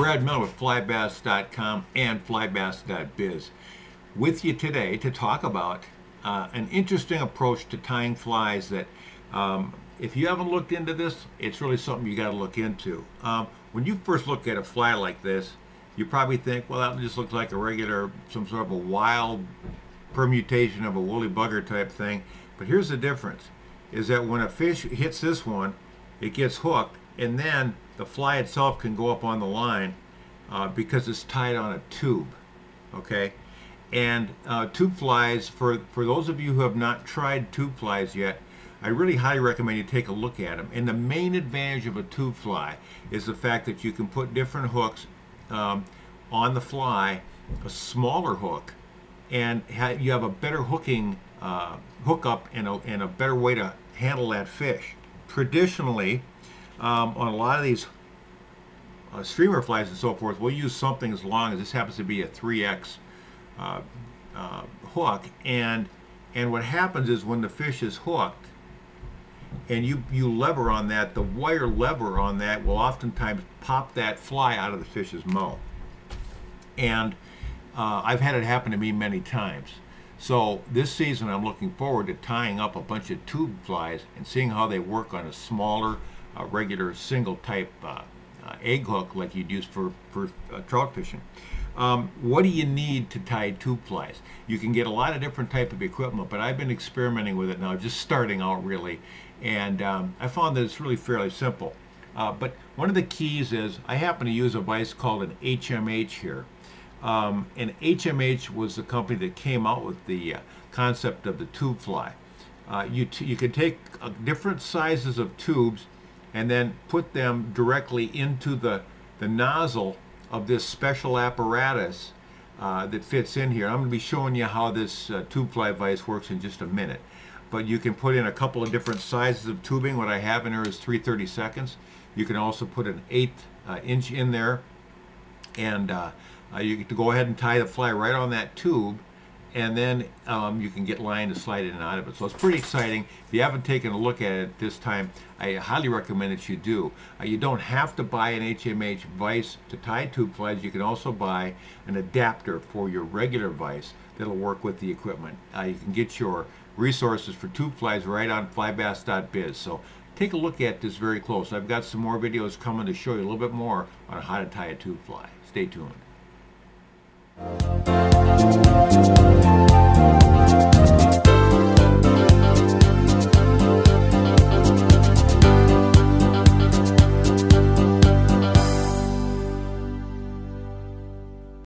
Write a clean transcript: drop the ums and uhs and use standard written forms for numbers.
Brad Miller with flybass.com and flybass.biz with you today to talk about an interesting approach to tying flies that if you haven't looked into this, it's really something you got to look into. When you first look at a fly like this, you probably think, well, that just looks like a regular, some sort of a wild permutation of a woolly bugger type thing. But here's the difference, is that when a fish hits this one, it gets hooked, and then the fly itself can go up on the line because it's tied on a tube, okay? And tube flies, for those of you who have not tried tube flies yet, I really highly recommend you take a look at them. And the main advantage of a tube fly is the fact that you can put different hooks on the fly, a smaller hook, and you have a better hooking hookup and a better way to handle that fish. Traditionally, on a lot of these streamer flies and so forth, we'll use something as long as this happens to be a 3X hook, and what happens is when the fish is hooked and you lever on that, the wire lever on that will oftentimes pop that fly out of the fish's mouth. And I've had it happen to me many times. So this season I'm looking forward to tying up a bunch of tube flies and seeing how they work on a smaller regular single type egg hook like you'd use for trout fishing. What do you need to tie tube flies? You can get a lot of different type of equipment, but I've been experimenting with it now, just starting out really, and I found that it's really fairly simple. But one of the keys is I happen to use a vise called an HMH here. And HMH was the company that came out with the concept of the tube fly. You can take different sizes of tubes and then put them directly into the nozzle of this special apparatus that fits in here. I'm going to be showing you how this tube fly vise works in just a minute. But you can put in a couple of different sizes of tubing. What I have in here is 3/32. You can also put an 1/8 inch in there, and you get to go ahead and tie the fly right on that tube, and then you can get line to slide in and out of it. So it's pretty exciting. If you haven't taken a look at it this time, I highly recommend that you do. You don't have to buy an HMH vise to tie tube flies. You can also buy an adapter for your regular vise that'll work with the equipment. You can get your resources for tube flies right on flybass.biz. So take a look at this very close. I've got some more videos coming to show you a little bit more on how to tie a tube fly. Stay tuned.